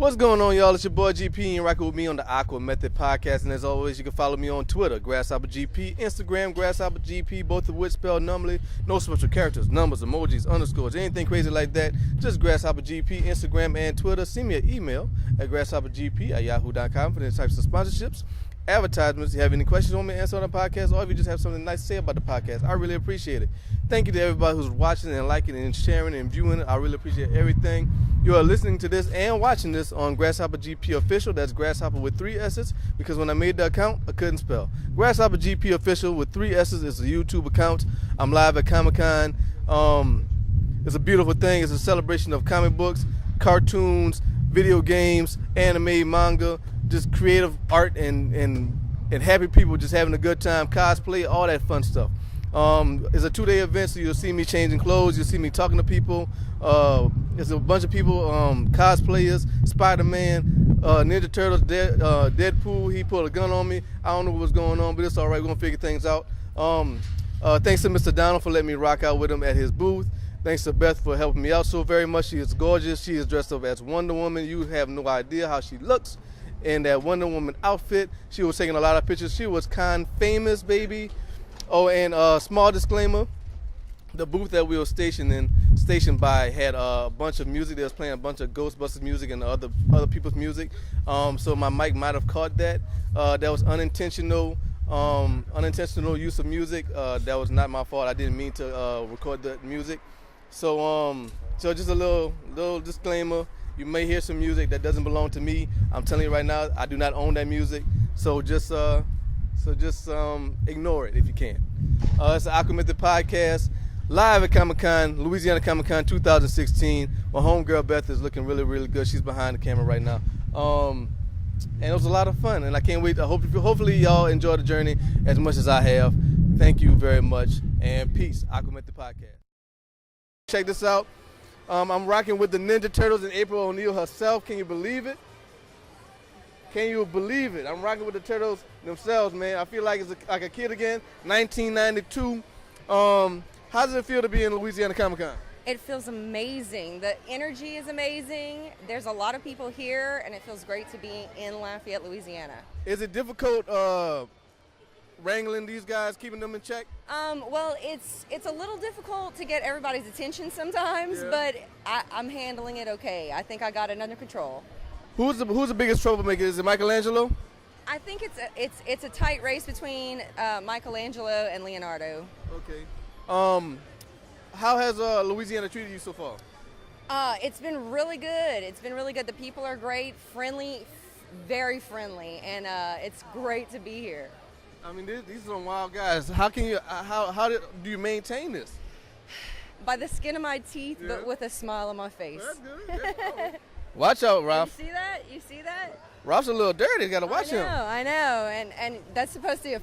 What's going on, y'all? It's your boy GP, and you're rocking with me on the AquaMethodPodcast. And as always, you can follow me on Twitter, GrasshopperGP, Instagram, GrasshopperGP, both of which spelled normally. No special characters, numbers, emojis, underscores, anything crazy like that. Just GrasshopperGP, Instagram, and Twitter. Send me an email at GrasshopperGP@yahoo.com for any types of sponsorships, advertisements. If you have any questions you want me to answer on the podcast, or if you just have something nice to say about the podcast, I really appreciate it. Thank you to everybody who's watching and liking and sharing and viewing it. I really appreciate everything. You are listening to this and watching this on GrasshopperGP Official. That's Grasshopper with 3 S's, because when I made the account, I couldn't spell. GrasshopperGP Official with 3 S's is a YouTube account. I'm live at Comic-Con. It's a beautiful thing. It's a celebration of comic books, cartoons, video games, anime, manga, just creative art and happy people just having a good time, cosplay, all that fun stuff. It's a 2-day event, so you'll see me changing clothes, you'll see me talking to people. There's a bunch of people, cosplayers, Spider-Man, Ninja Turtles, Deadpool. He pulled a gun on me. I don't know what's going on, but it's all right. We're going to figure things out. Thanks to Mr. Donald for letting me rock out with him at his booth. Thanks to Beth for helping me out so very much. She is gorgeous. She is dressed up as Wonder Woman. You have no idea how she looks in that Wonder Woman outfit. She was taking a lot of pictures. She was con famous, baby. Oh, and small disclaimer, the booth that we were stationed by had a bunch of music. They was playing a bunch of Ghostbusters music and other people's music. So my mic might have caught that. That was unintentional use of music. That was not my fault. I didn't mean to record the music. So just a little disclaimer. You may hear some music that doesn't belong to me. I'm telling you right now, I do not own that music. So just ignore it if you can. It's the AquaMethodPodcast, live at Comic-Con, Louisiana Comic-Con 2016. My homegirl Beth is looking really, really good. She's behind the camera right now. And it was a lot of fun, and I can't wait. Hopefully y'all enjoy the journey as much as I have. Thank you very much, and peace. AquaMethodPodcast. Check this out. I'm rocking with the Ninja Turtles and April O'Neil herself. Can you believe it? Can you believe it? I'm rocking with the Turtles themselves, man. I feel like it's like a kid again. 1992. How does it feel to be in Louisiana Comic-Con? It feels amazing. The energy is amazing. There's a lot of people here, and it feels great to be in Lafayette, Louisiana. Is it difficult wrangling these guys, keeping them in check? Well, it's a little difficult to get everybody's attention sometimes, but I'm handling it okay. I think I got it under control. Who's the biggest troublemaker? Is it Michelangelo? I think it's a tight race between Michelangelo and Leonardo. Okay. How has Louisiana treated you so far? It's been really good. It's been really good. The people are great, friendly, very friendly, and it's great to be here. I mean, these are some wild guys. How do you maintain this? By the skin of my teeth, but with a smile on my face. That's good. Watch out, Ralph. You see that? You see that? Ralph's a little dirty. You gotta watch him. I know, and that's supposed to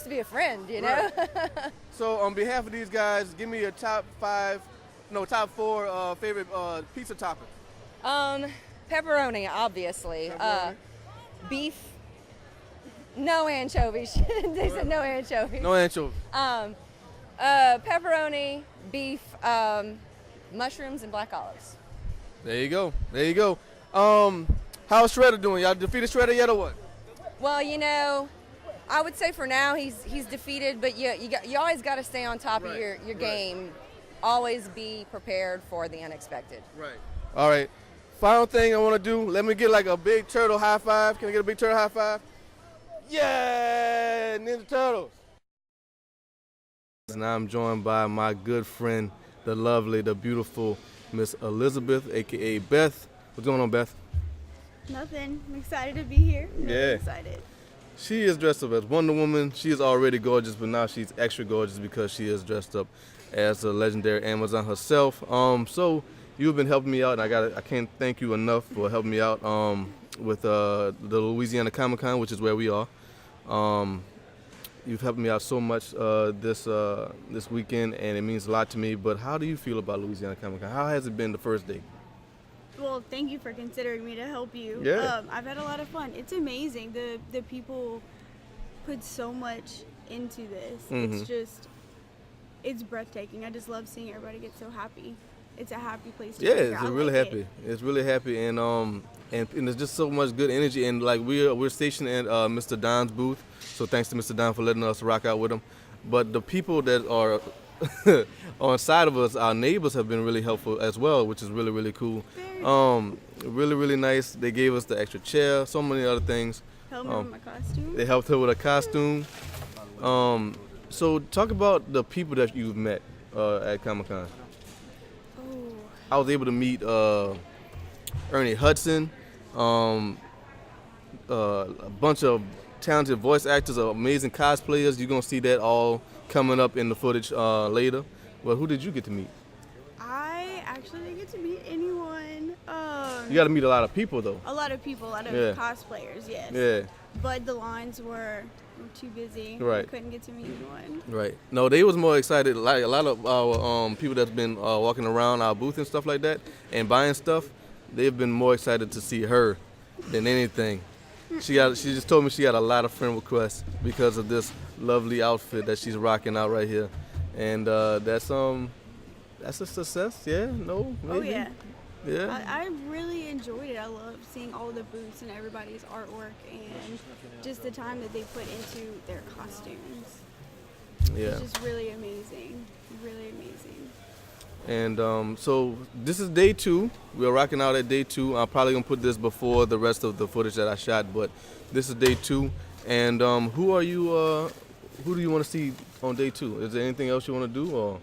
be a friend, you know. Right. So, on behalf of these guys, give me your top 4 favorite pizza toppings. Pepperoni, obviously. Pepperoni. Beef. No anchovies. They said no anchovies. No anchovies. Pepperoni, beef, mushrooms, and black olives. There you go. How's Shredder doing? Y'all defeated Shredder yet or what? Well, I would say for now he's defeated, but you always got to stay on top of your game. Always be prepared for the unexpected. Right. All right. Final thing I want to do, let me get like a big turtle high five. Can I get a big turtle high five? Yeah, Ninja Turtles. And I'm joined by my good friend, the lovely, the beautiful Miss Elizabeth, a.k.a. Beth. What's going on, Beth? Nothing. I'm excited to be here. Really excited. She is dressed up as Wonder Woman. She is already gorgeous, but now she's extra gorgeous because she is dressed up as a legendary Amazon herself. So you've been helping me out, and I can't thank you enough for helping me out with the Louisiana Comic-Con, which is where we are. You've helped me out so much this weekend, and it means a lot to me. But how do you feel about Louisiana Comic-Con? How has it been the first day? Well, thank you for considering me to help you. Yeah. I've had a lot of fun. It's amazing. The people put so much into this. Mm-hmm. It's breathtaking. I just love seeing everybody get so happy. It's a happy place to be. Yeah, be. it's really happy. It's really happy. And and there's just so much good energy. And like we're stationed at Mr. Don's booth, so thanks to Mr. Don for letting us rock out with him. But the people that are on side of us, our neighbors, have been really helpful as well, which is really, really cool. Really, really nice. They gave us the extra chair, so many other things. Helped me with my costume. They helped her with a costume. So talk about the people that you've met at Comic-Con. Oh. I was able to meet Ernie Hudson, a bunch of talented voice actors, amazing cosplayers. You're going to see that all coming up in the footage later. But who did you get to meet? I actually didn't get to meet anyone. You got to meet a lot of people, though. A lot of people, a lot of cosplayers, yes. Yeah. But the lines were too busy. Right. I couldn't get to meet anyone. Right. No, they was more excited. Like a lot of our people that's been walking around our booth and stuff like that and buying stuff, they've been more excited to see her than anything. She just told me she got a lot of friend requests because of this lovely outfit that she's rocking out right here, and that's a success. Yeah. No. Maybe. Oh yeah. Yeah. I really enjoyed it. I loved seeing all the booths and everybody's artwork and just the time that they put into their costumes. Yeah. It's just really amazing. Really amazing. And so this is day 2. We're rocking out at day 2. I'm probably gonna put this before the rest of the footage that I shot, but this is day 2. And who do you want to see on day 2? Is there anything else you want to do, or?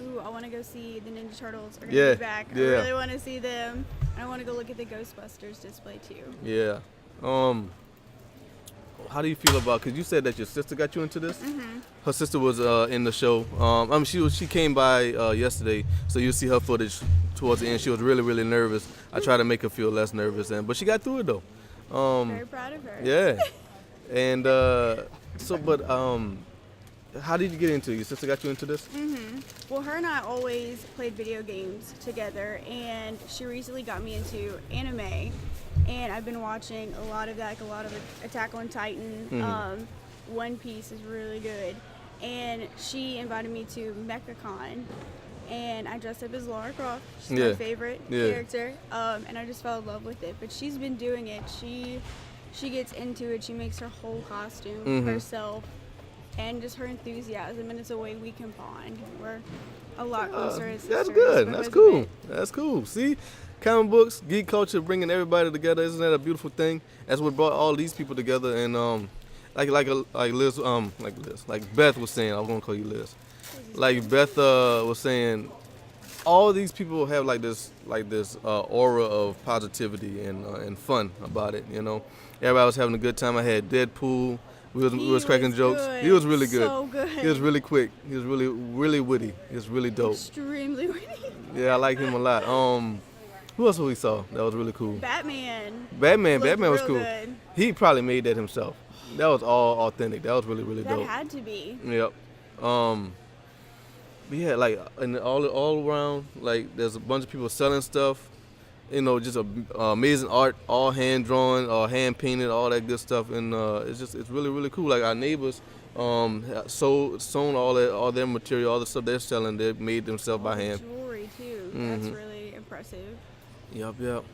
Ooh, I want to go see the Ninja Turtles are gonna be back. Yeah. I really want to see them. I want to go look at the Ghostbusters display too. Yeah. How do you feel about? Because you said that your sister got you into this. Mm-hmm. Her sister was in the show. She came by yesterday, so you'll see her footage towards the end. She was really, really nervous. I tried to make her feel less nervous, but she got through it though. Very proud of her. Yeah. And how did you get into it? Your sister got you into this? Mm-hmm. Well, her and I always played video games together, and she recently got me into anime, and I've been watching a lot of that, like a lot of Attack on Titan. Mm-hmm. One Piece is really good, and she invited me to MechaCon, and I dressed up as Lara Croft. She's my favorite character, and I just fell in love with it. But she's been doing it. She gets into it. She makes her whole costume herself. And just her enthusiasm, and it's a way we can bond. We're a lot closer as sisters. That's good. That's cool. That's cool. See, comic books, geek culture, bringing everybody together. Isn't that a beautiful thing? That's what brought all these people together. And like Liz, like Beth was saying, I was gonna call you Liz. Like Beth was saying, all these people have like this aura of positivity and fun about it. You know, everybody was having a good time. I had Deadpool. We was cracking jokes. Good. He was really good. So good. He was really quick. He was really, really witty. He was really dope. Extremely witty. Yeah, I like him a lot. Who else we saw that was really cool? Batman was cool. Good. He probably made that himself. That was all authentic. That was really, really dope. That had to be. Yep. But yeah, like and all around, like there's a bunch of people selling stuff. You know, just amazing art, all hand drawn, hand painted, all that good stuff, and it's really, really cool. Like our neighbors, sewn all their material, all the stuff they're selling, they made themselves by hand. Jewelry too. Mm-hmm. That's really impressive. Yep.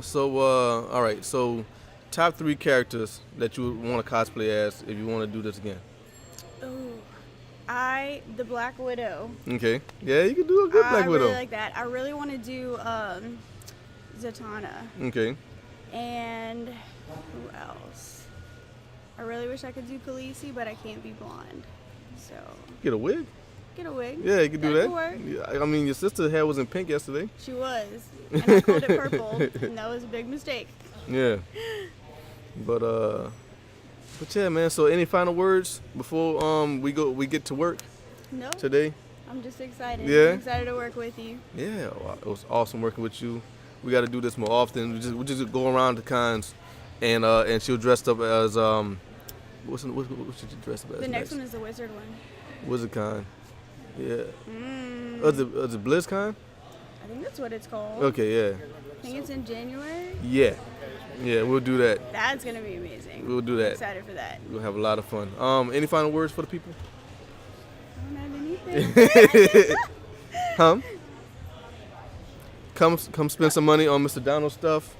So all right. So top 3 characters that you would want to cosplay as if you want to do this again. Ooh, the Black Widow. Okay. Yeah, you can do a good Black Widow. I really like that. I really want to do Zatanna. Okay. And who else? I really wish I could do Khaleesi, but I can't be blonde. So Get a wig? Get a wig. Yeah, you can do that. Could work. Yeah, I mean, your sister's hair was in pink yesterday. She was. And I called it purple, and that was a big mistake. Yeah. But yeah, man. So any final words before we get to work No. today? I'm just excited. Yeah? I'm excited to work with you. Yeah, it was awesome working with you. We got to do this more often. We just go around the cons, and she was dressed up as what should you dress up as? The next one is the wizard one. WizardCon. Yeah. Was it BlizzCon? I think that's what it's called. Okay, yeah. I think it's in January. Yeah, we'll do that. That's gonna be amazing. We'll do that. I'm excited for that. We'll have a lot of fun. Any final words for the people? I don't have anything. Come spend some money on Mr. Donald stuff.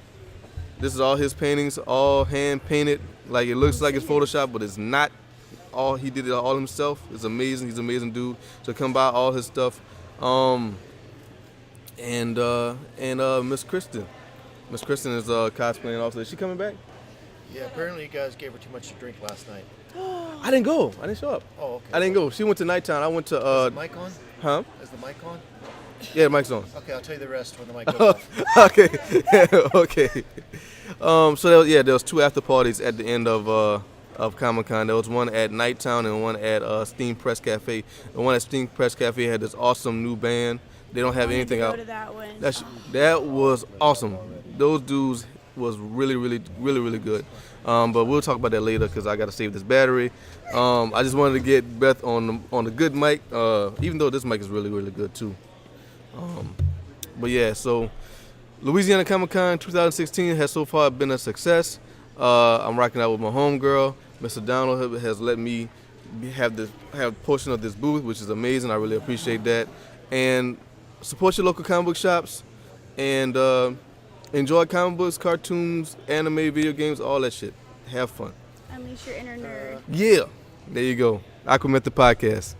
This is all his paintings, all hand painted. Like it looks like it's Photoshop, but it's not. All he did it all himself. It's amazing. He's an amazing dude. So come by all his stuff. And Miss Kristen. Miss Kristen is cosplaying also. Is she coming back? Yeah, apparently you guys gave her too much to drink last night. I didn't go. I didn't show up. Oh, okay. I didn't go. She went to Nightown. I went to. Is the mic on? Huh? Is the mic on? Yeah, the mic's on. Okay, I'll tell you the rest when the mic goes off. Okay. Okay. So there was 2 after parties at the end of Comic-Con. There was one at Nightown and one at Steam Press Cafe. The one at Steam Press Cafe had this awesome new band. They don't have anything out. Go to that one. That was awesome. Those dudes was really, really, really, really good. But we'll talk about that later because I got to save this battery. I just wanted to get Beth on the good mic, even though this mic is really, really good too. But yeah, so Louisiana Comic-Con 2016 has so far been a success. I'm rocking out with my homegirl. Mr. Donald has let me have a portion of this booth, which is amazing. I really appreciate that. And support your local comic book shops and enjoy comic books, cartoons, anime, video games, all that shit. Have fun. Unleash your inner nerd. Yeah. There you go. AquaMethodPodcast.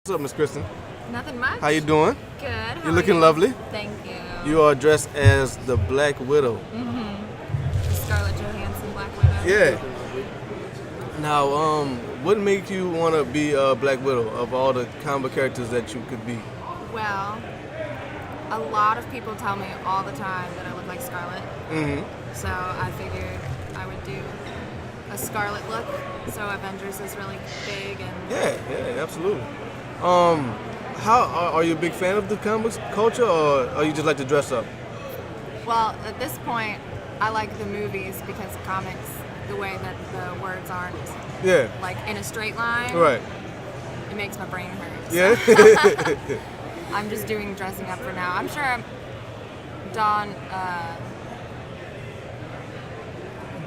What's up, Miss Kristen? Nothing much. How you doing? Good. How You're are looking you? lovely. Thank you. You are dressed as the Black Widow. Mm-hmm. Scarlett Johansson, Black Widow. Yeah. Now, what made you want to be Black Widow of all the comic characters that you could be? Well, a lot of people tell me all the time that I look like Scarlett. Mm-hmm. So I figured I would do a Scarlett look. So Avengers is really big and Yeah, absolutely. How are you a big fan of the comics culture, or you just like to dress up? well, at this point, I like the movies because comics, the way that the words aren't Yeah. like in a straight line, Right. it makes my brain hurt. Yeah. I'm just doing dressing up for now. I'm sure Dawn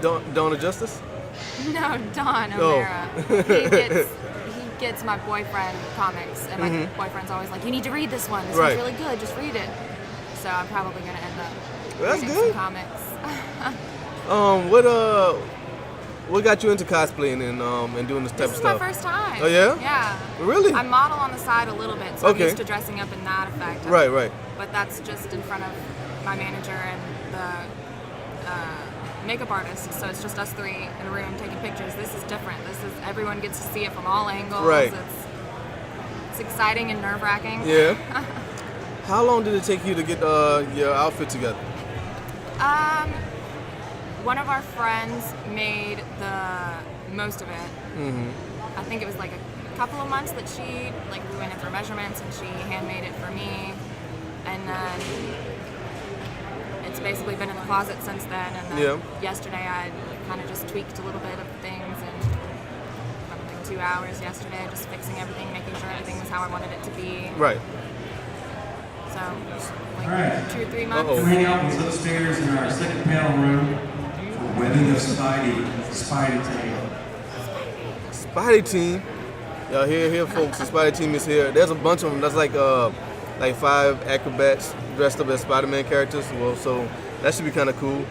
Dawn of Justice? No, Don Oh. O'Mara. He gets my boyfriend comics, and my boyfriend's always like, "You need to read this one. This Right. one's really good. Just read it." So I'm probably gonna end up That's reading good. some comics. What got you into cosplaying and doing this type This of is my stuff? first time. Oh, yeah? Yeah. Really? I model on the side a little bit, so Okay. I'm used to dressing up in that effect. Right. But that's just in front of my manager and the makeup artist, so it's just us 3 in a room taking pictures. This is different. Everyone gets to see it from all angles. Right. It's exciting and nerve-wracking. Yeah. How long did it take you to get your outfit together? One of our friends made the most of it. Mm-hmm. I think it was like a couple of months that we went in for measurements and she handmade it for me. And then it's basically been in the closet since then. And then yesterday I kind of just tweaked a little bit of things and probably 2 hours yesterday just fixing everything, making sure everything was how I wanted it to be. Right. So like 2 or 3 months. Uh-oh. We're hanging out these upstairs in our second panel room for Women of Spidey Team. Spidey Team. Y'all here, folks. The Spidey Team is here. There's a bunch of them. That's like 5 acrobats dressed up as Spider-Man characters. Well, so that should be kind of cool.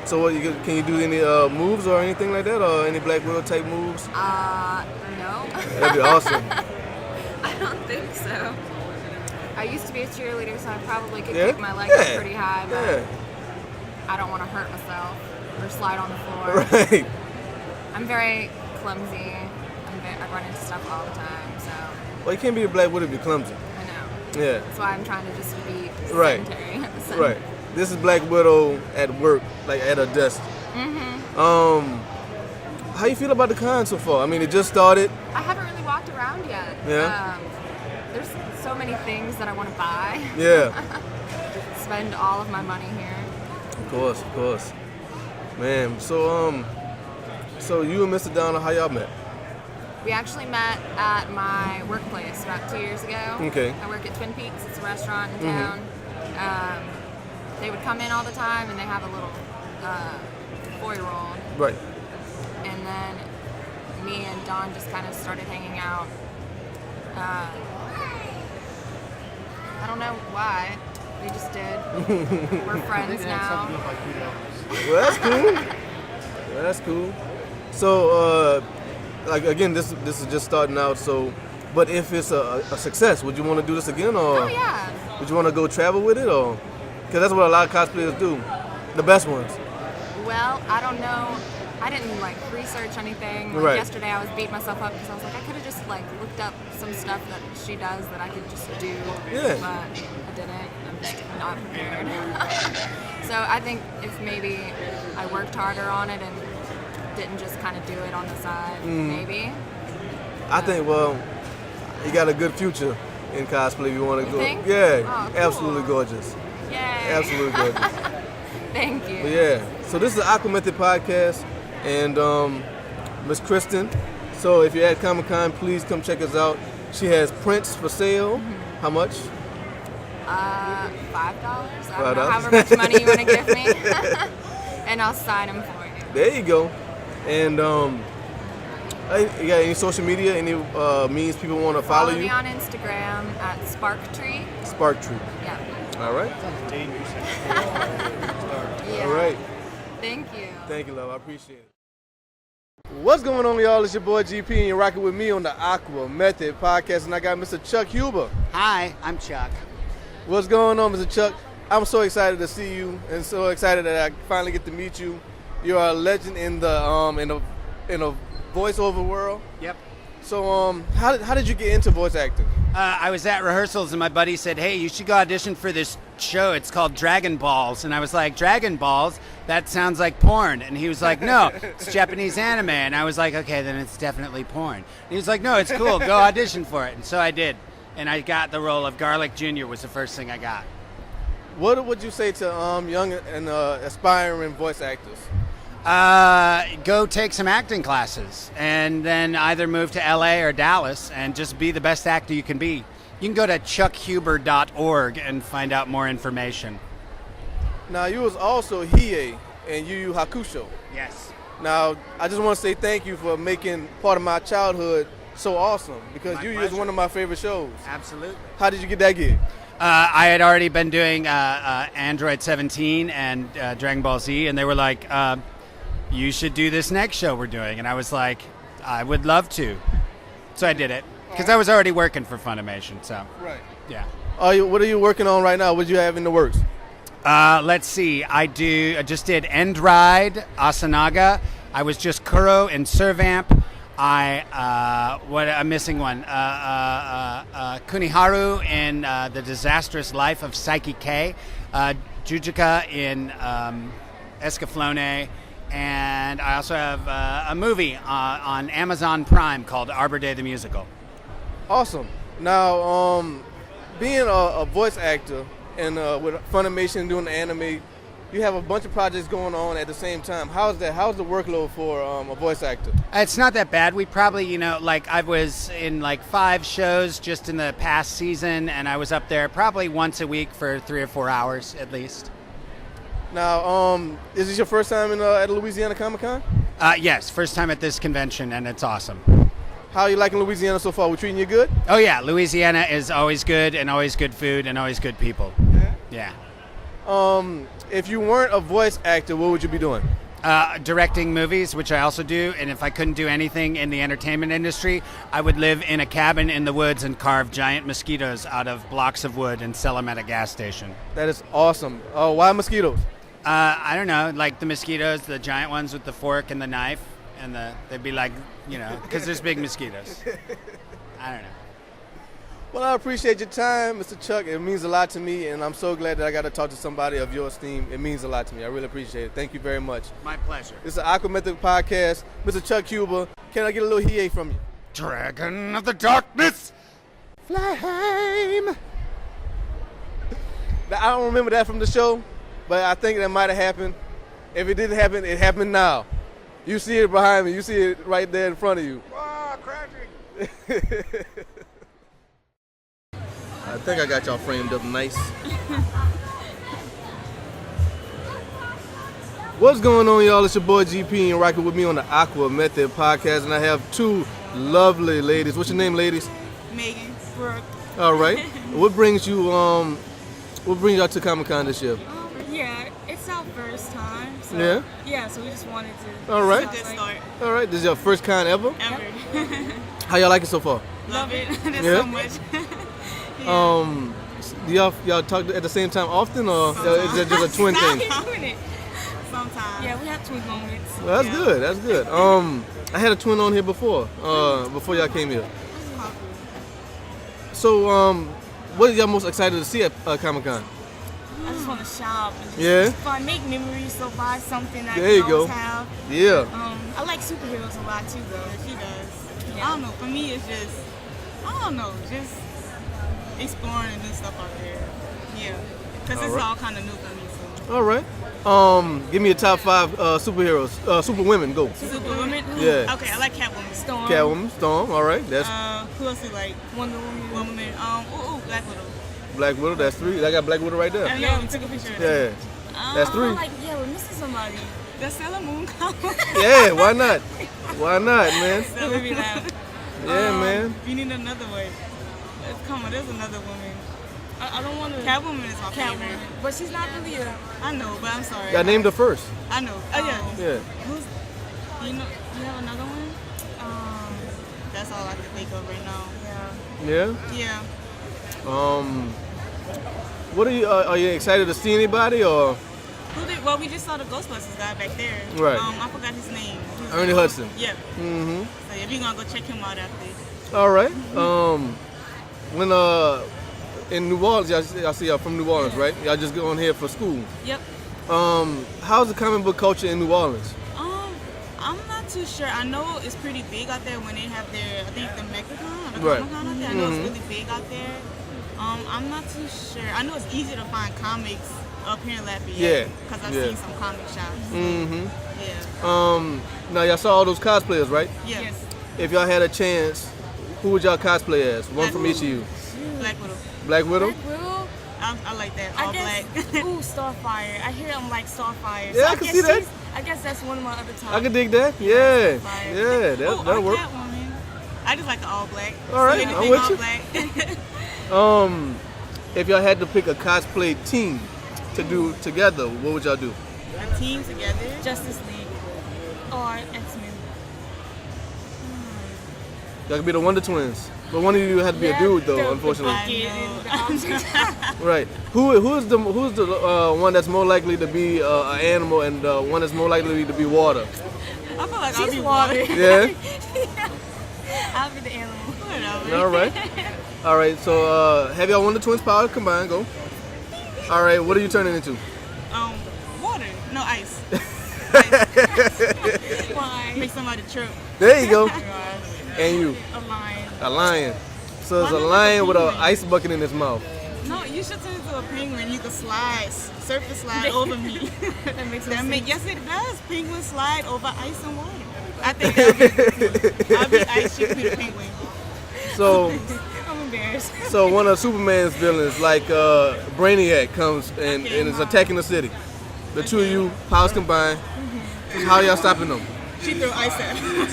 So can you do any moves or anything like that, or any Black Widow type moves? No. That'd be awesome. I don't think so. I used to be a cheerleader, so I probably could Yeah? kick my leg up Yeah. pretty high, but Yeah. I don't want to hurt myself or slide on the floor. Right. I'm very clumsy. I run into stuff all the time, so Well, you can't be a Black Widow if you're clumsy. I know. Yeah. That's why I'm trying to just be Right. sedentary at the center. Right. This is Black Widow at work, like at her desk. How you feel about the con so far? I mean, it just started. I haven't really walked around yet. Yeah. There's so many things that I want to buy. Yeah. Spend all of my money here. Of course. Man, so you and Mr. Donald, how y'all met? We actually met at my workplace about 2 years ago. Okay. I work at Twin Peaks. It's a restaurant in town. They would come in all the time, and they have a little 4-year-old. Right. And then me and Dawn just kind of started hanging out. I don't know why. We just did. We're friends now. Well, that's cool. That's cool. So, like again, this is just starting out. So, but if it's a success, would you want to do this again, or Oh yeah. would you want to go travel with it, or because that's what a lot of cosplayers do, the best ones. Well, I don't know. I didn't like research anything. Like, Right. Yesterday I was beating myself up because I was like, I could have just like looked up some stuff that she does that I could just do. Yeah. But I didn't. I'm just not prepared. So I think if maybe I worked harder on it and didn't just kind of do it on the side, maybe. I think, well, you got a good future in cosplay if you want to go. think? Yeah, Oh, cool. absolutely gorgeous. Yay. Absolutely gorgeous. Thank you. But yeah, so this is the AquaMethodPodcast and Miss Kristen. So if you're at Comic-Con, please come check us out. She has prints for sale. How much? $5. I $5. don't know however much money you want to give me. And I'll sign them for you. There you go. And you got any social media, any means people want to follow me you? on Instagram at SparkTree. SparkTree. Yeah. All right. Yeah. All right. Thank you. Thank you, love. I appreciate it. What's going on, y'all? It's your boy GP, and you're rocking with me on the Aqua Method Podcast, and I got Mr. Chuck Huber. Hi, I'm Chuck. What's going on, Mr. Chuck? I'm so excited to see you, and so excited that I finally get to meet you. You're a legend in the in a voiceover world. Yep. So how did you get into voice acting? I was at rehearsals and my buddy said, hey, you should go audition for this show. It's called Dragon Balls. And I was like, Dragon Balls? That sounds like porn. And he was like, no, it's Japanese anime. And I was like, okay, then it's definitely porn. And he was like, no, it's cool. Go audition for it. And so I did. And I got the role of Garlic Jr. was the first thing I got. What would you say to young and aspiring voice actors? Go take some acting classes and then either move to LA or Dallas and just be the best actor you can be. You can go to chuckhuber.org and find out more information. Now, you was also Hiei in Yu Yu Hakusho. Yes. Now, I just want to say thank you for making part of my childhood so awesome, because My Yu Yu is pleasure. one of my favorite shows. Absolutely. How did you get that gig? I had already been doing Android 17 and Dragon Ball Z, and they were like, you should do this next show we're doing. And I was like, I would love to. So I did it. Because I was already working for Funimation, so. Right. Yeah. What are you working on right now? What do you have in the works? Let's see. I just did End Ride, Asanaga. I was just Kuro in Servamp. I'm missing one. Kuniharu in The Disastrous Life of Psyche K. Jujuka in Escaflowne. And I also have a movie on Amazon Prime called Arbor Day the Musical. Awesome. Now, being a voice actor and with Funimation doing the anime, you have a bunch of projects going on at the same time. How's that? How's the workload for a voice actor? It's not that bad. We probably, I was in 5 shows just in the past season, and I was up there probably once a week for 3 or 4 hours at least. Now, is this your first time at Louisiana Comic-Con? Yes, first time at this convention, and it's awesome. How are you liking Louisiana so far? We treating you good? Oh yeah, Louisiana is always good, and always good food, and always good people. Yeah. If you weren't a voice actor, what would you be doing? Directing movies, which I also do, and if I couldn't do anything in the entertainment industry, I would live in a cabin in the woods and carve giant mosquitoes out of blocks of wood and sell them at a gas station. That is awesome. Why mosquitoes? I don't know, like the mosquitoes, the giant ones with the fork and the knife, and they'd be like, because there's big mosquitoes. I don't know. Well, I appreciate your time, Mr. Chuck. It means a lot to me, and I'm so glad that I got to talk to somebody of your esteem. It means a lot to me. I really appreciate it. Thank you very much. My pleasure. This is the Aqua Method Podcast. Mr. Chuck Huber, can I get a little hiei from you? Dragon of the Darkness, flame. Now, I don't remember that from the show, but I think that might have happened. If it didn't happen, it happened now. You see it behind me. You see it right there in front of you. Ah, crashing. I think I got y'all framed up nice. What's going on, y'all? It's your boy GP, and you're rocking with me on the Aqua Method Podcast, and I have 2 lovely ladies. What's your name, ladies? Megan, Brooke. All right. What brings you What brings y'all to Comic-Con this year? Yeah, it's our first time. So, Yeah? Yeah, so we just wanted to. All right. It's a good start. All right. This is your first con ever? Ever. How y'all like it so far? Love it. There's Yeah? so much. Do y'all talk at the same time often, or is it just a twin thing? Sometimes. Yeah, we have twin moments. Well, that's good. That's good. I had a twin on here before y'all came here. So, what are y'all most excited to see at Comic-Con? I just want to shop and just Yeah? fun, make memories, so buy something that There you I always go. have. Yeah. I like superheroes a lot too, though. She does. Yeah. I don't know. For me, it's just, I don't know, just exploring and new stuff out there. Yeah, because it's all kind of new for me. So. All right. Give me a top 5 superheroes, superwomen. Go. Superwomen? Yeah. Okay, I like Catwoman. Storm. Catwoman, Storm. All right. That's Who else do you like? Wonder Woman. Black Widow. Black Widow. That's 3. I got Black Widow right there. I know. We took a picture of Yeah. That's 3. We're missing somebody. The Sailor Moon. Yeah. Why not? Why not, man? That made me laugh. Yeah, man. You need another way. Come on, there's another woman. I don't want to. Catwoman is my favorite. But she's not really a. I know, but I'm sorry. I named her first. I know. Oh, yeah. Yeah. You have another one? That's all I can think of right now. Yeah. Yeah. What are you excited to see anybody or? Well, we just saw the Ghostbusters guy back there. Right. I forgot his name. Ernie Hudson. Yeah. Mm-hmm. So yeah, we're gonna go check him out after. All right. When in New Orleans, y'all see y'all from New Orleans, right? Y'all just going here for school. Yep. How's the comic book culture in New Orleans? I'm not too sure. I know it's pretty big out there when they have their, I think the MegaCon or the Right. Comic-Con out there. I know it's really big out there. I'm not too sure. I know it's easy to find comics up here in Lafayette. Yeah. Because I've seen some comic shops. Mm-hmm. Yeah. Now y'all saw all those cosplayers, right? Yes. If y'all had a chance, who would y'all cosplay as? One from each of you. Black Widow. Black Widow? I like that. All black. Ooh, Starfire. I hear I'm like Starfire. Yeah, I can see that. I guess that's one of my other tops. I can dig that. Yeah. Starfire. Yeah, that'll work. Catwoman. I just like the all black. All right, So I'm with all you. black. If y'all had to pick a cosplay team to do together, what would y'all do? A team together. Justice League or X-Men. Y'all could be the Wonder Twins. But one of you had to be a dude, though, unfortunately. Right. Who's the one that's more likely to be an animal and one that's more likely to be water? I feel like I'll be water. Yeah? I'll be the animal. Whatever. All right. All right, so have y'all Wonder Twins powers combined? Go. All right, what are you turning into? Water. No, ice. Why? Make somebody trip. There you go. And you? A lion. A lion. So it's a lion with an ice bucket in his mouth. No, you should turn into a penguin. You can slide, surface slide over me. That makes yes, it does. Penguins slide over ice and water. I think I'll be ice. You can be the penguin. So, I'm embarrassed. so one of Superman's villains, like Brainiac, comes and is attacking the city. The two of you, powers combined. How y'all stopping them? She threw ice at me.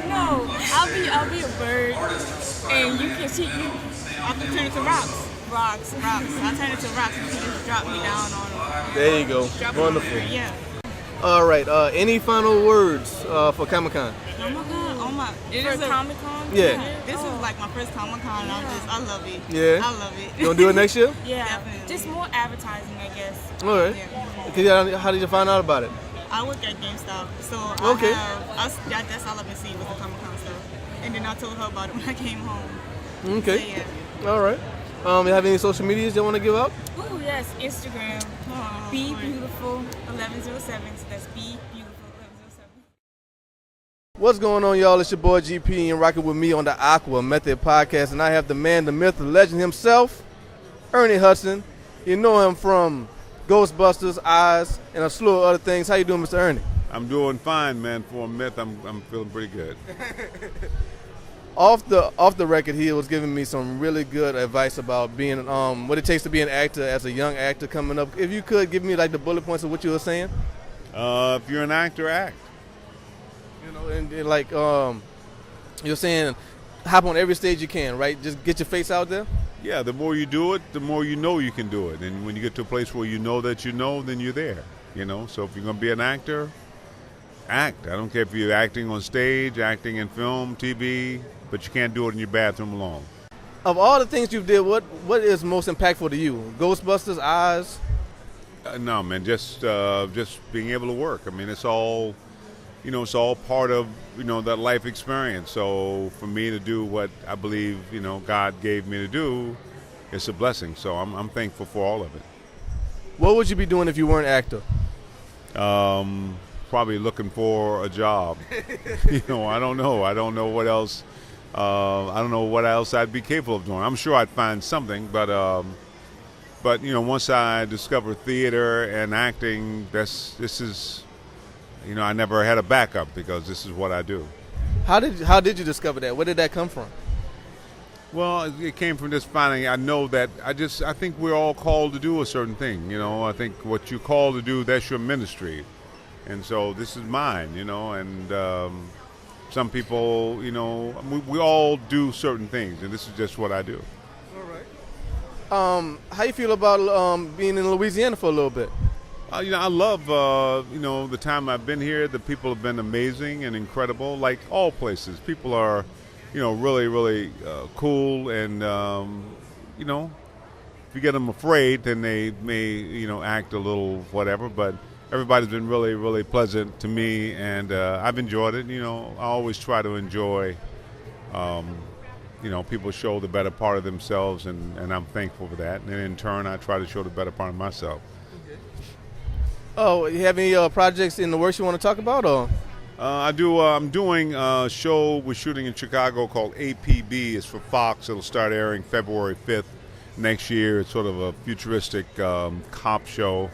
No, I'll be a bird, and you can see you. I can turn it to rocks. Rocks. I turn it to rocks and she just drop me down on them. There you go. Drop Wonderful. Yeah. All right. Any final words for Comic-Con? Oh my God. Oh my. It is For a Comic-Con? Yeah. This is like my first Comic-Con. I love it. Yeah. I love it. You gonna do it next year? Yeah, Definitely. just more advertising, I guess. All right. Yeah. How did you find out about it? I work at GameStop, so Okay. that's all I've been seeing was the Comic-Con stuff. And then I told her about it when I came home. Okay. So, yeah. All right. You have any social medias you want to give out? Oh yes, Instagram. Oh, Be boy. beautiful 1107. So that's Be beautiful 1107. What's going on, y'all? It's your boy GP and rocking with me on the Aqua Method Podcast, and I have the man, the myth, the legend himself, Ernie Hudson. You know him from Ghostbusters, Eyes, and a slew of other things. How you doing, Mr. Ernie? I'm doing fine, man. For a myth, I'm feeling pretty good. Off the record, he was giving me some really good advice about being what it takes to be an actor as a young actor coming up. If you could give me like the bullet points of what you were saying. If you're an actor, act. You know, and like you're saying, hop on every stage you can, right? Just get your face out there. Yeah, the more you do it, the more you know you can do it. And when you get to a place where you know that you know, then you're there. So if you're going to be an actor, act. I don't care if you're acting on stage, acting in film, TV, but you can't do it in your bathroom alone. Of all the things you did, what is most impactful to you? Ghostbusters, Oz? No, man, just being able to work. I mean, it's all, it's all part of, that life experience. So for me to do what I believe, God gave me to do, it's a blessing. So I'm thankful for all of it. What would you be doing if you weren't an actor? Probably looking for a job. I don't know. I don't know what else. I don't know what else I'd be capable of doing. I'm sure I'd find something, but once I discovered theater and acting, this is, I never had a backup because this is what I do. How did you discover that? Where did that come from? Well, it came from just finding. I know that I think we're all called to do a certain thing. I think what you're called to do, that's your ministry, and so this is mine. And some people, we all do certain things, and this is just what I do. All right. How you feel about being in Louisiana for a little bit? I love, the time I've been here. The people have been amazing and incredible, like all places. People are, really, really cool, and, if you get them afraid, then they may, act a little whatever, but everybody's been really, really pleasant to me, and I've enjoyed it. I always try to enjoy, people show the better part of themselves, and I'm thankful for that. And in turn, I try to show the better part of myself. Oh, you have any projects in the works you want to talk about? Or? I do. I'm doing a show we're shooting in Chicago called APB. It's for Fox. It'll start airing February 5th next year. It's sort of a futuristic cop show.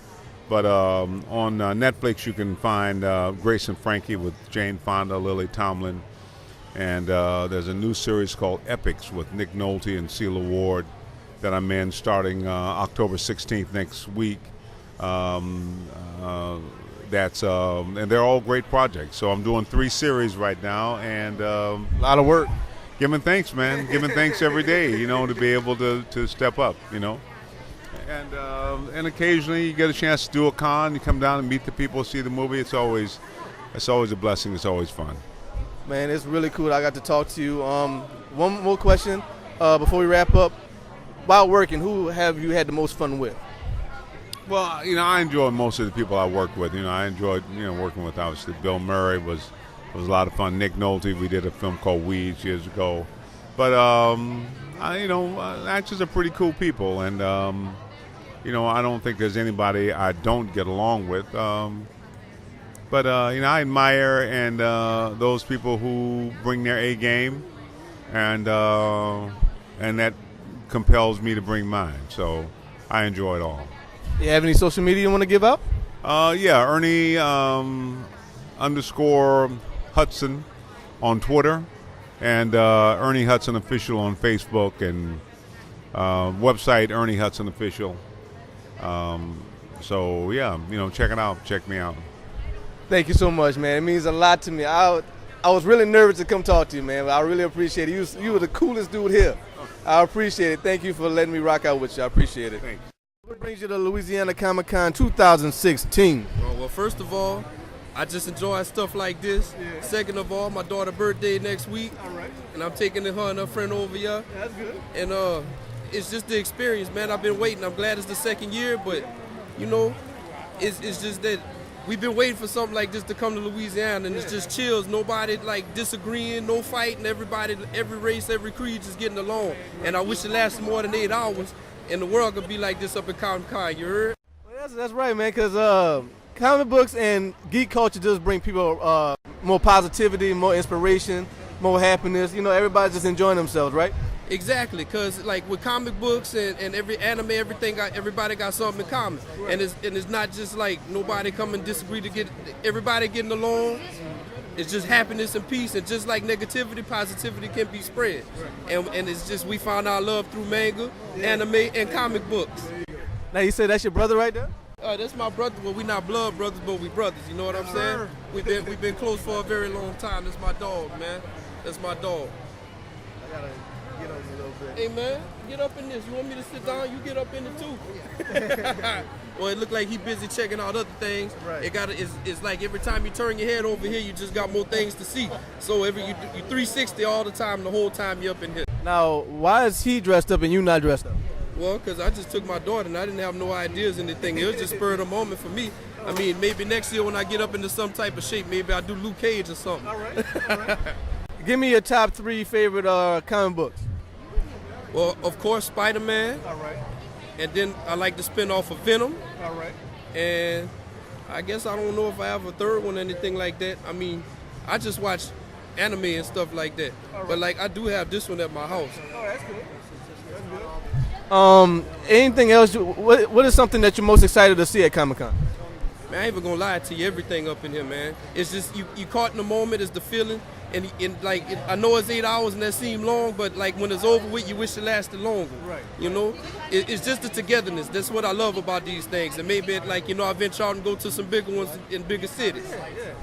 But on Netflix, you can find Grace and Frankie with Jane Fonda, Lily Tomlin. And there's a new series called Epics with Nick Nolte and Celia Ward that I'm in starting October 16th next week. And they're all great projects. So I'm doing 3 series right now, and a lot of work. Giving thanks, man. Giving thanks every day, to be able to step up, And occasionally you get a chance to do a con. You come down and meet the people, see the movie. It's always a blessing. It's always fun. Man, it's really cool. I got to talk to you. One more question before we wrap up. While working, who have you had the most fun with? Well, I enjoy most of the people I work with. I enjoyed, working with, obviously, Bill Murray was a lot of fun. Nick Nolte, we did a film called Weeds years ago. But, actors are pretty cool people. And, I don't think there's anybody I don't get along with. But I admire and those people who bring their A game. And that compels me to bring mine. So I enjoy it all. You have any social media you want to give out? Yeah, Ernie _Hudson on Twitter, and Ernie Hudson Official on Facebook, and website Ernie Hudson Official. So yeah, check it out. Check me out. Thank you so much, man. It means a lot to me. I was really nervous to come talk to you, man, but I really appreciate it. You were the coolest dude here. I appreciate it. Thank you for letting me rock out with you. I appreciate it. Thanks. What brings you to Louisiana Comic-Con 2016? Well, first of all, I just enjoy stuff like this. Yeah. Second of all, my daughter's birthday next week. All right. And I'm taking her and her friend over here. That's good. And it's just the experience, man. I've been waiting. I'm glad it's the second year, but, it's just that we've been waiting for something like this to come to Louisiana, and it's just chills. Nobody, disagreeing, no fighting. Everybody, every race, every creed just getting along. And I wish it lasted more than 8 hours. And the world could be like this up in Comic-Con, you heard? Well, that's right, man, because comic books and geek culture just bring people more positivity, more inspiration, more happiness. Everybody's just enjoying themselves, right? Exactly, because with comic books and every anime, everybody got something in common. Right. And it's not just nobody come and disagree to get everybody getting along. It's just happiness and peace, and just like negativity, positivity can be spread. Right. And it's just we found our love through manga, anime, and comic books. Now you say that's your brother right there? That's my brother. Well, we not blood brothers, but we brothers. You know what I'm saying? We've been close for a very long time. That's my dog, man. That's my dog. get on you a little bit. Hey man, get up in this. You want me to sit down? You get up in it too. Well, it looked like he busy checking out other things. Right. It's like every time you turn your head over here, you just got more things to see. So you 360 all the time, the whole time you're up in here. Now, why is he dressed up and you not dressed up? Well, because I just took my daughter and I didn't have no ideas or anything. It was just spur of the moment for me. I mean, maybe next year when I get up into some type of shape, maybe I'll do Luke Cage or something. All right. Give me your top 3 favorite comic books. Well, of course, Spider-Man. All right. And then I like the spin-off of Venom. All right. And I guess I don't know if I have a third one or anything like that. I mean, I just watch anime and stuff like that. Right. But like I do have this one at my house. Oh, that's good. Anything else? What is something that you're most excited to see at Comic-Con? Man, I ain't even gonna lie to you. Everything up in here, man. It's just you caught in the moment. Is the feeling. And I know it's 8 hours and that seems long, but like when it's over with, you wish it lasted longer. Right. You know, it's just the togetherness. That's what I love about these things. And maybe I venture out and go to some bigger ones in bigger cities. Yeah.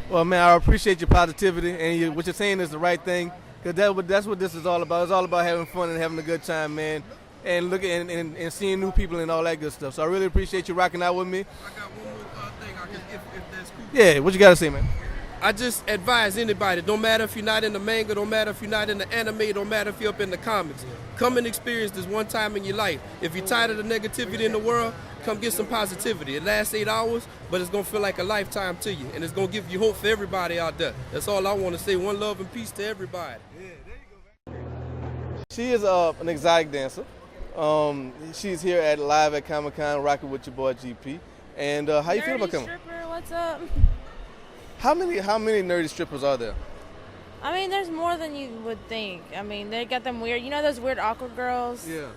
Well, man, I appreciate your positivity and what you're saying is the right thing, because that's what this is all about. It's all about having fun and having a good time, man, and looking and seeing new people and all that good stuff. So I really appreciate you rocking out with me. I got one more thing, if that's cool. Yeah, what you got to say, man? I just advise anybody, don't matter if you're not in the manga, don't matter if you're not in the anime, don't matter if you're up in the comics. Come and experience this one time in your life. If you're tired of the negativity in the world, come get some positivity. It lasts 8 hours, but it's going to feel like a lifetime to you. And it's going to give you hope for everybody out there. That's all I want to say. One love and peace to everybody. Yeah, there you go, man. She is an exotic dancer. She's here live at Comic-Con, rocking with your boy GP. And how you feel about coming? Stripper, what's up? How many nerdy strippers are there? I mean, there's more than you would think. I mean, they got them weird, those weird awkward girls. Yeah.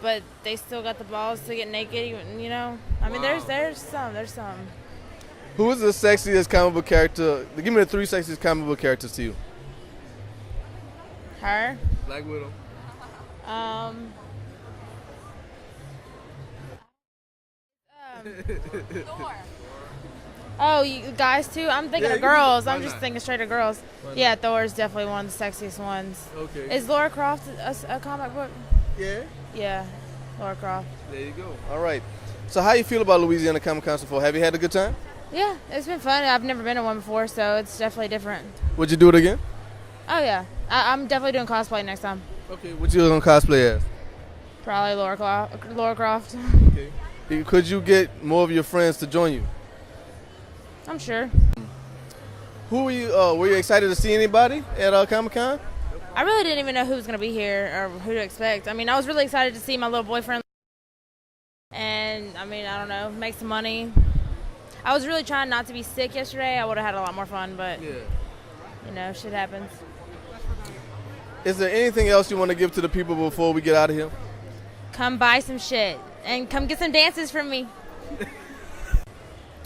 But they still got the balls to get naked, I mean, Wow. there's some. Who is the sexiest comic book character? Give me the 3 sexiest comic book characters to you. Her. Black Widow. Oh, you guys too? I'm thinking of girls. I'm just thinking straight of girls. Yeah, Thor's definitely one of the sexiest ones. Okay. Is Lara Croft a comic book? Yeah. Yeah, Lara Croft. There you go. All right. So how you feel about Louisiana Comic-Con so far? Have you had a good time? Yeah, it's been fun. I've never been to one before, so it's definitely different. Would you do it again? Oh, yeah. I'm definitely doing cosplay next time. Okay. What you gonna cosplay as? Probably Lara Croft. Okay. Could you get more of your friends to join you? I'm sure. Who were you? Were you excited to see anybody at Comic-Con? I really didn't even know who was going to be here or who to expect. I mean, I was really excited to see my little boyfriend. And, I mean, I don't know, make some money. I was really trying not to be sick yesterday. I would have had a lot more fun, but, shit happens. Is there anything else you want to give to the people before we get out of here? Come buy some shit and come get some dances from me.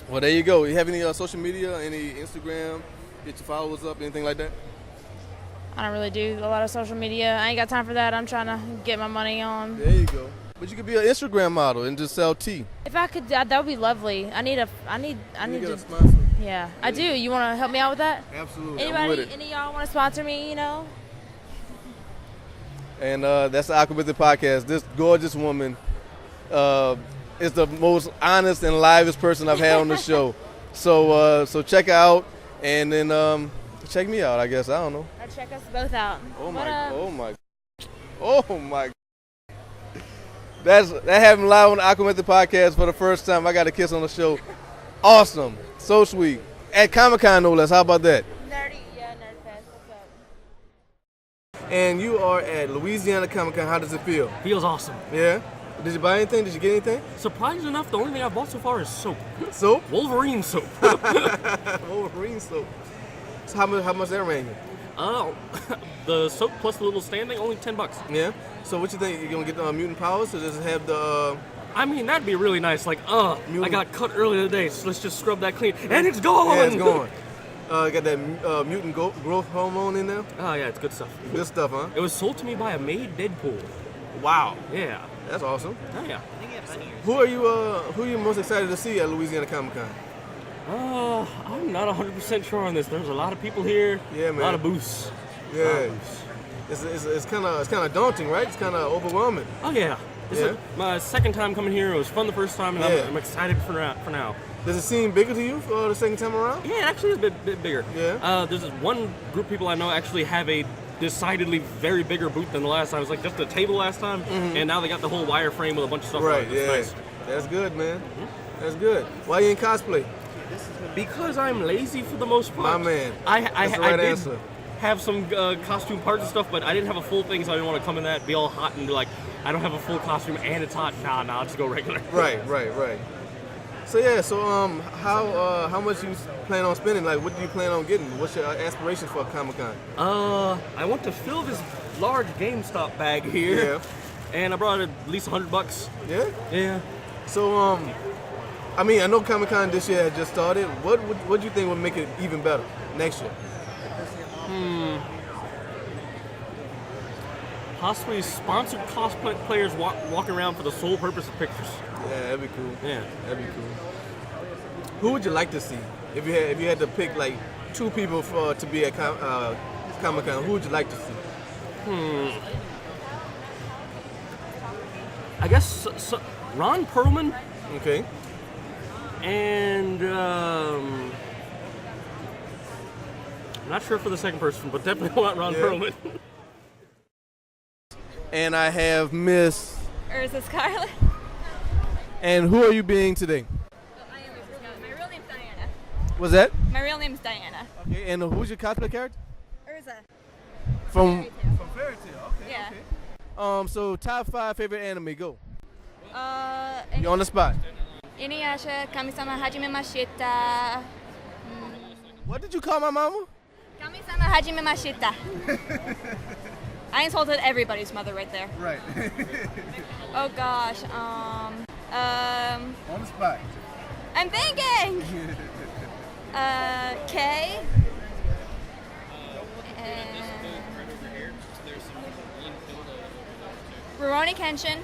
Well, there you go. You have any social media, any Instagram, get your followers up, anything like that? I don't really do a lot of social media. I ain't got time for that. I'm trying to get my money on. There you go. But you could be an Instagram model and just sell tea. If I could, that would be lovely. I need to get a sponsor. Yeah, I do. You want to help me out with that? Absolutely. Anybody, any of y'all want to sponsor me? And that's the AquaMethodPodcast. This gorgeous woman is the most honest and livest person I've had on the show. So check her out, and then check me out. I guess I don't know. Or check us both out. Oh my! That happened live on the AquaMethodPodcast for the first time. I got a kiss on the show. Awesome, so sweet. At Comic-Con, no less. How about that? Nerdy, yeah, Nerd Fest. What's up? And you are at Louisiana Comic-Con. How does it feel? Feels awesome. Yeah. Did you buy anything? Did you get anything? Surprisingly enough, the only thing I've bought so far is soap. Soap? Wolverine soap. Wolverine soap. So how much that ran you? The soap plus the little stand thing, only $10. Yeah. So what you think? You gonna get the mutant powers, or does it have the? I mean, that'd be really nice. Like, I got cut earlier today, so let's just scrub that clean, and it's gone. Yeah, it's gone. Got that mutant growth hormone in there. Oh yeah, it's good stuff. Good stuff, huh? It was sold to me by a maid Deadpool. Wow. Yeah. That's awesome. Oh yeah. Who are you most excited to see at Louisiana Comic-Con? I'm not 100% sure on this. There's a lot of people here. Yeah, man. A lot of booths. Yeah. it's kind of daunting, right? It's kind of overwhelming. Oh yeah. It's my second time coming here. It was fun the first time, and I'm excited for now. Does it seem bigger to you for the second time around? Yeah, it actually is a bit bigger. Yeah. There's this one group of people I know actually have a decidedly very bigger booth than the last time. It was like just a table last time, and now they got the whole wireframe with a bunch of stuff on it. It's nice. That's good, man. That's good. Why you in cosplay? Because I'm lazy for the most part. My man. I did answer. Have some costume parts and stuff, but I didn't have a full thing, so I didn't want to come in that, be all hot and be like, I don't have a full costume and it's hot. Nah, I'll just go regular. Right. So how much you plan on spending? Like, what do you plan on getting? What's your aspirations for Comic-Con? I want to fill this large GameStop bag here. Yeah. And I brought at least $100. Yeah? Yeah. So, I know Comic-Con this year had just started. What do you think would make it even better next year? Possibly sponsored cosplayers walking around for the sole purpose of pictures. Yeah, that'd be cool. Yeah, that'd be cool. Who would you like to see if you had to pick like two people to be at Comic-Con? Who would you like to see? I guess Ron Perlman. Okay. And I'm not sure for the second person, but definitely want Ron Perlman. And I have Miss Urza Scarlett. And who are you being today? My real name's Diana. What's that? My real name's Diana. Okay, and who's your cosplay character? Urza. From Fairy Tail. Okay. Yeah. Okay. So top 5 favorite anime, go. You're on the spot. Inuyasha, Kami-sama Hajime Mashita. What did you call my mama? Kami-sama Hajime Mashita. I insulted everybody's mother right there. Right. Oh gosh. On the spot. I'm thinking. K. Rurouni Kenshin.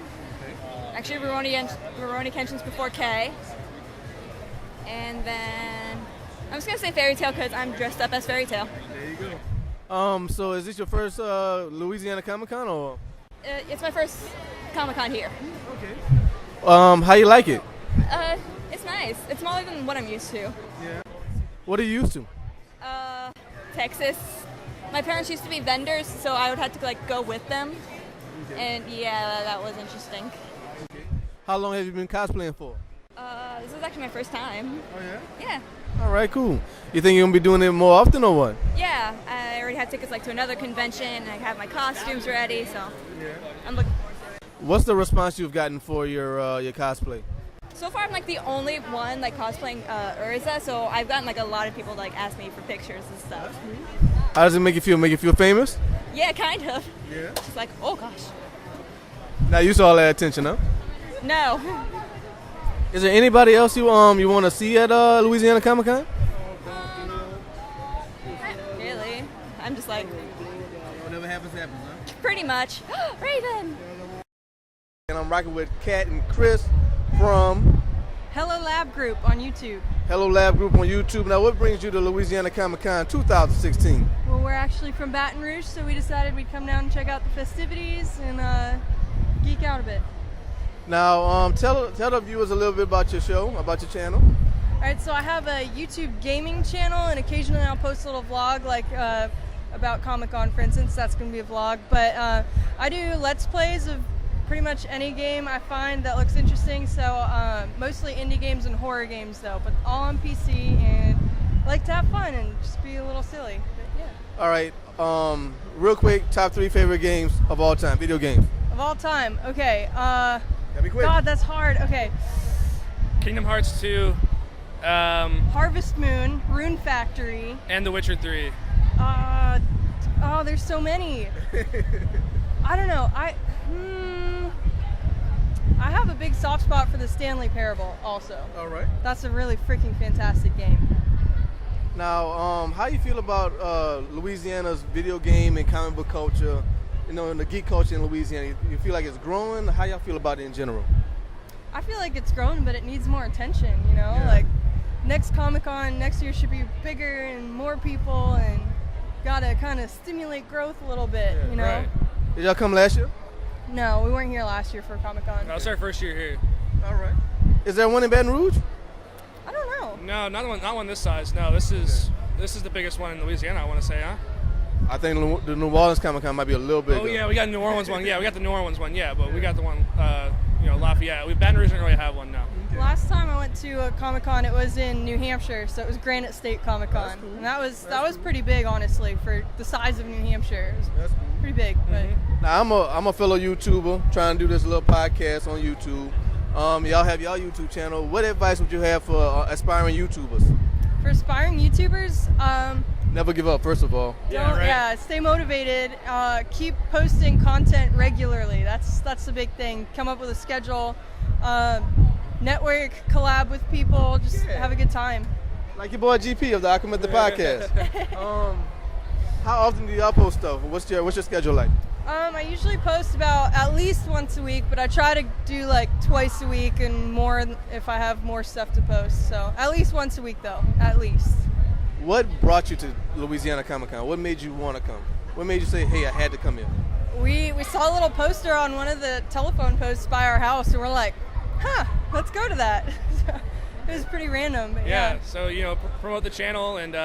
Actually, Rurouni Kenshin's before K. And then I'm just gonna say Fairy Tail because I'm dressed up as Fairy Tail. There you go. So is this your first Louisiana Comic-Con or? It's my first Comic-Con here. Okay. How you like it? It's nice. It's smaller than what I'm used to. Yeah. What are you used to? Texas. My parents used to be vendors, so I would have to go with them. Okay. And yeah, that was interesting. Okay. How long have you been cosplaying for? This is actually my first time. Oh yeah? Yeah. All right, cool. You think you're gonna be doing it more often or what? Yeah, I already have tickets to another convention, and I have my costumes ready, so I'm looking forward to it. What's the response you've gotten for your cosplay? So far, I'm the only one cosplaying Urza, so I've gotten a lot of people ask me for pictures and stuff. How does it make you feel? Make you feel famous? Yeah, kind of. Yeah. It's oh gosh. Now you saw all that attention, huh? No. Is there anybody else you want to see at Louisiana Comic-Con? Not really. I'm just whatever happens, happens, huh? Pretty much. Raven. And I'm rocking with Kat and Chris from Hello Lab Group on YouTube. Hello Lab Group on YouTube. Now, what brings you to Louisiana Comic-Con 2016? Well, we're actually from Baton Rouge, so we decided we'd come down and check out the festivities and geek out a bit. Now, tell the viewers a little bit about your show, about your channel. All right, so I have a YouTube gaming channel, and occasionally I'll post a little vlog, about Comic-Con, for instance. That's going to be a vlog. But I do Let's Plays of pretty much any game I find that looks interesting. So mostly indie games and horror games, though, but all on PC. And I like to have fun and just be a little silly. But yeah. All right. Real quick, top 3 favorite games of all time, video games. Of all time. Okay. Gotta be quick. God, that's hard. Okay. Kingdom Hearts 2. Harvest Moon, Rune Factory. And The Witcher 3. There's so many. I don't know. I have a big soft spot for the Stanley Parable also. All right. That's a really freaking fantastic game. Now, how you feel about Louisiana's video game and comic book culture, and the geek culture in Louisiana? You feel like it's growing? How y'all feel about it in general? I feel like it's growing, but it needs more attention, Yeah. Next Comic-Con next year should be bigger and more people, and gotta kind of stimulate growth a little bit, you know? Right. Did y'all come last year? No, we weren't here last year for Comic-Con. No, it's our first year here. All right. Is there one in Baton Rouge? I don't know. No, not one this size. No, this is the biggest one in Louisiana, I want to say, huh? I think the New Orleans Comic-Con might be a little bigger. Oh yeah, we got the New Orleans one. Yeah, we got the New Orleans one. Yeah, but we got the one, Lafayette. Baton Rouge didn't really have one now. Last time I went to a Comic-Con, it was in New Hampshire, so it was Granite State Comic-Con. Cool. And that was pretty big, honestly, for the size of New Hampshire. It was pretty big. But. Now, I'm a fellow YouTuber trying to do this little podcast on YouTube. Y'all have y'all YouTube channel. What advice would you have for aspiring YouTubers? For aspiring YouTubers, never give up, first of all. Stay motivated. Keep posting content regularly. That's the big thing. Come up with a schedule. Network, collab with people. Just have a good time. Like your boy GP of the AquaMethodPodcast. How often do y'all post stuff? What's your schedule like? I usually post about at least once a week, but I try to do like twice a week and more if I have more stuff to post. So at least once a week though, at least. What brought you to Louisiana Comic-Con? What made you want to come? What made you say, hey, I had to come here? We saw a little poster on one of the telephone posts by our house, and we're like, let's go to that. It was pretty random. But yeah. So, promote the channel and,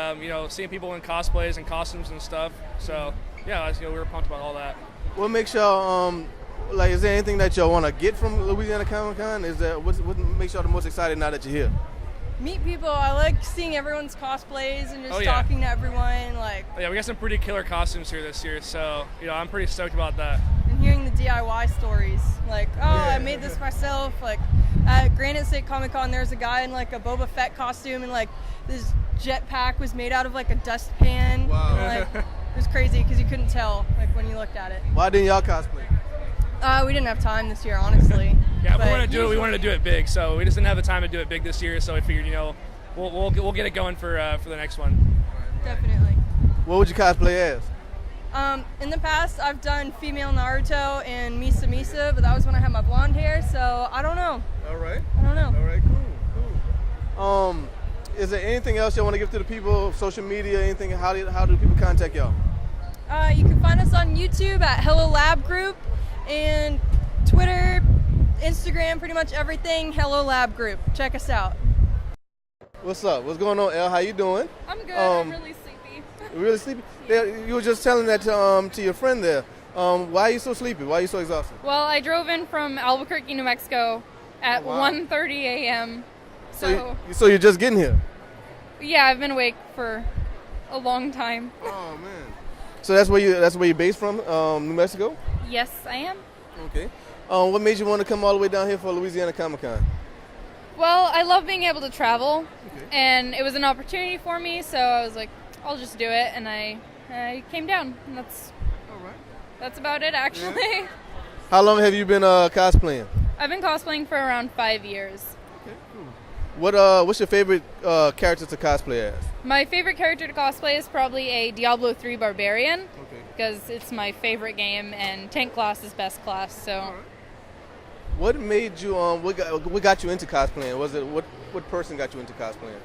seeing people in cosplays and costumes and stuff. So, yeah, we were pumped about all that. What makes y'all, is there anything that y'all want to get from Louisiana Comic-Con? What makes y'all the most excited now that you're here? Meet people. I like seeing everyone's cosplays and just talking to everyone. Yeah, we got some pretty killer costumes here this year, so I'm pretty stoked about that. And hearing the DIY stories, I made this myself. At Granite State Comic-Con, there's a guy in a Boba Fett costume, and this jetpack was made out of a dustpan. Wow. And, it was crazy because you couldn't tell when you looked at it. Why didn't y'all cosplay? We didn't have time this year, honestly. Yeah, we wanted to do it big, so we just didn't have the time to do it big this year. So we figured, we'll get it going for the next one. Definitely. What would you cosplay as? In the past, I've done female Naruto and Misa Misa, but that was when I had my blonde hair. So I don't know. All right. I don't know. All right. Cool. Is there anything else you want to give to the people? Social media? Anything? How do people contact y'all? You can find us on YouTube at Hello Lab Group, and Twitter, Instagram, pretty much everything, Hello Lab Group. Check us out. What's up? What's going on, Elle? How you doing? I'm good. I'm really sleepy. Really sleepy? You were just telling that to your friend there. Why are you so sleepy? Why are you so exhausted? Well, I drove in from Albuquerque, New Mexico at 1:30 a.m. So you're just getting here? Yeah, I've been awake for a long time. Oh man. So that's where you're based from, New Mexico? Yes, I am. Okay. What made you want to come all the way down here for Louisiana Comic-Con? Well, I love being able to travel, and it was an opportunity for me, so I was like, I'll just do it, and I came down, and that's about it, actually. Yeah. How long have you been cosplaying? I've been cosplaying for around 5 years. Okay, cool. What's your favorite character to cosplay as? My favorite character to cosplay is probably a Diablo 3 Barbarian, because it's my favorite game, and tank class is best class, so... What made you, what got you into cosplaying? Was it, what person got you into cosplaying?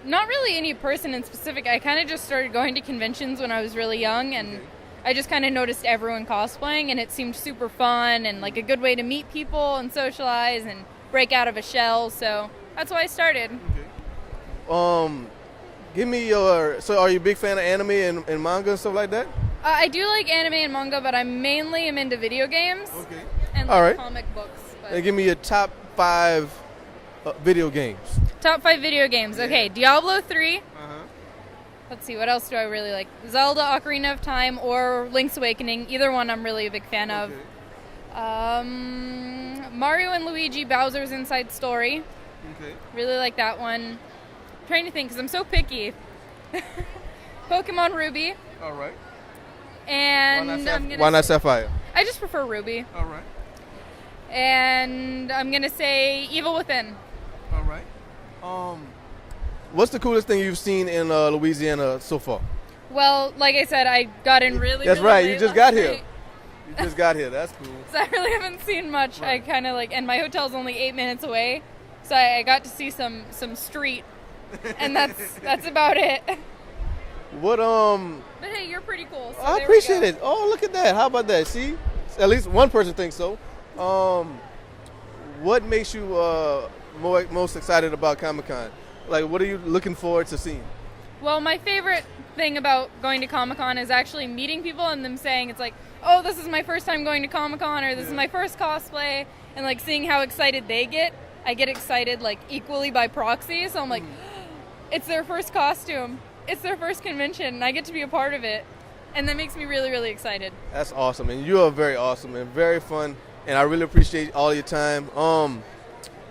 Not really any person in specific. I kind of just started going to conventions when I was really young, and I just kind of noticed everyone cosplaying, and it seemed super fun and like a good way to meet people and socialize and break out of a shell, so that's why I started. Give me so are you a big fan of anime and manga and stuff like that? I do like anime and manga, but I mainly am into video games. Okay. And all right. Comic books. But. And give me your top 5 video games. Top 5 video games. Okay, Diablo 3. Let's see, what else do I really like? Zelda, Ocarina of Time, or Link's Awakening. Either one I'm really a big fan of. Mario and Luigi Bowser's Inside Story. Okay. Really like that one. I'm trying to think, because I'm so picky. Pokemon Ruby. All right. And why not Sapphire? I just prefer Ruby. All right. And I'm going to say Evil Within. All right. What's the coolest thing you've seen in Louisiana so far? Well, like I said, I got in really That's really right. late You just last got here. night. You just got here. That's cool. So I really haven't seen much. Right. I kind of and my hotel's only 8 minutes away, so I got to see some street, and that's about it. What But hey, you're pretty cool. So I appreciate it. Oh, look at that. How about that? See, at least one person thinks so. What makes you most excited about Comic-Con? Like, what are you looking forward to seeing? Well, my favorite thing about going to Comic-Con is actually meeting people and them saying it's like, oh, this is my first time going to Comic-Con, or this is my first cosplay, and like seeing how excited they get. I get excited like equally by proxy, so I'm like, it's their first costume, it's their first convention, and I get to be a part of it, and that makes me really, really excited. That's awesome, and you are very awesome and very fun, and I really appreciate all your time.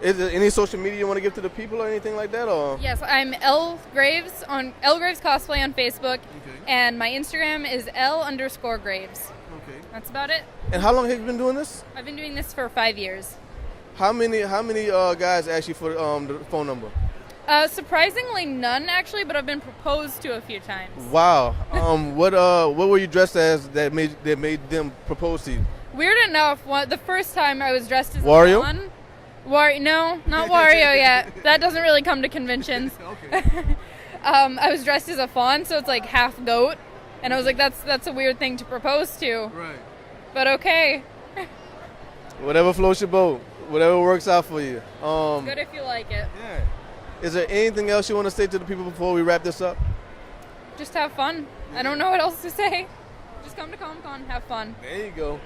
Is there any social media you want to give to the people or anything like that? Or Yes, I'm L Graves on L Graves Cosplay on Facebook, and my Instagram is L_Graves. Okay. That's about it. And how long have you been doing this? I've been doing this for 5 years. How many guys ask you for the phone number? Surprisingly, none actually, but I've been proposed to a few times. Wow. What were you dressed as that made them propose to you? Weird enough, the first time I was dressed as Wario? a fawn. No, not Wario yet. That doesn't really come to conventions. I was dressed as a fawn, so it's like half goat, and I was like, that's a weird thing to propose to. Right. But okay. Whatever floats your boat. Whatever works out for you. It's good if you like it. Yeah. Is there anything else you want to say to the people before we wrap this up? Just have fun. I don't know what else to say. Just come to Comic-Con, have fun. There you go.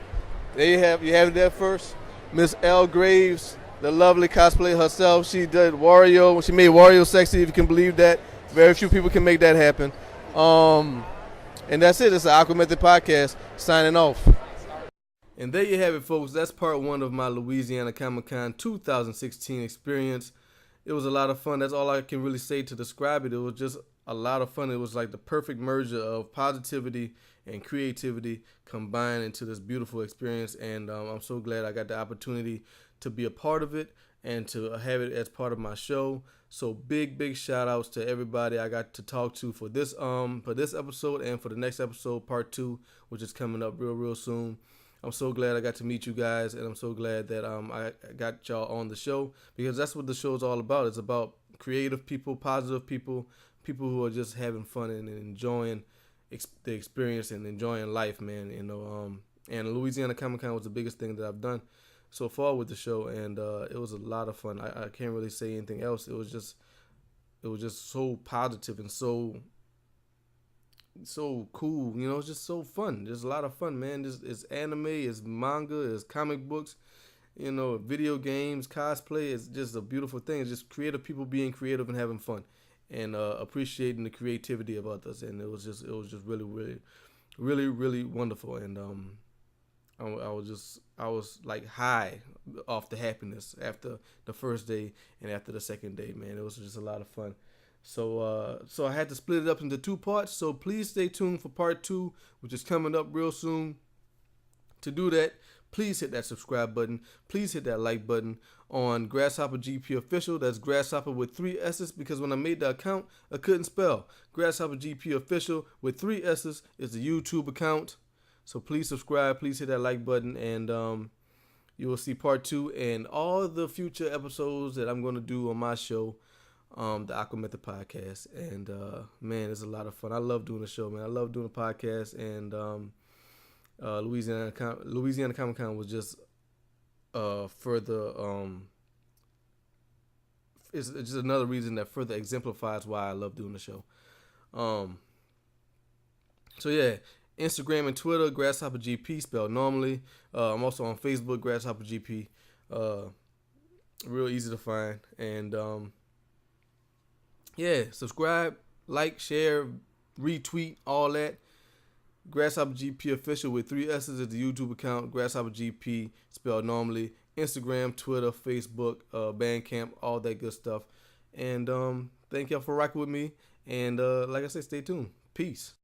There you have it there first. Miss L. Graves, the lovely cosplayer herself. She did Wario. She made Wario sexy, if you can believe that. Very few people can make that happen. And that's it. It's the Aqua Method Podcast, signing off. And there you have it, folks. That's part one of my Louisiana Comic-Con 2016 experience. It was a lot of fun. That's all I can really say to describe it. It was just a lot of fun. It was like the perfect merger of positivity and creativity combined into this beautiful experience. And I'm so glad I got the opportunity to be a part of it and to have it as part of my show. So big shout outs to everybody I got to talk to for this episode and for the next episode, part 2, which is coming up real soon. I'm so glad I got to meet you guys, and I'm so glad that I got y'all on the show, because that's what the show is all about. It's about creative people, positive people, people who are just having fun and enjoying the experience and enjoying life, man. And Louisiana Comic-Con was the biggest thing that I've done so far with the show, and it was a lot of fun. I can't really say anything else. It was just so positive and so cool, it's just so fun. There's a lot of fun, man. It's anime, it's manga, it's comic books, video games, cosplay. It's just a beautiful thing. It's just creative people being creative and having fun and appreciating the creativity of others. And it was just really wonderful. And I was like high off the happiness after the first day and after the second day, man. It was just a lot of fun. So I had to split it up into 2 parts. So please stay tuned for part 2, which is coming up real soon. To do that, please hit that subscribe button. Please hit that like button on GrasshopperGP Official. That's Grasshopper with 3 S's, because when I made the account, I couldn't spell. GrasshopperGP Official with 3 S's is the YouTube account. So please subscribe. Please hit that like button, and you will see part 2 and all the future episodes that I'm going to do on my show. The Aqua Method Podcast, and man, it's a lot of fun. I love doing the show, man. I love doing the podcast, and Louisiana Comic-Con was just further. It's just another reason that further exemplifies why I love doing the show. So yeah, Instagram and Twitter, GrasshopperGP, spelled normally. I'm also on Facebook, GrasshopperGP. Real easy to find, and yeah, subscribe, like, share, retweet, all that. GrasshopperGP Official with 3 S's is the YouTube account. GrasshopperGP spelled normally. Instagram, Twitter, Facebook, Bandcamp, all that good stuff. And thank y'all for rocking with me. And like I said, stay tuned. Peace.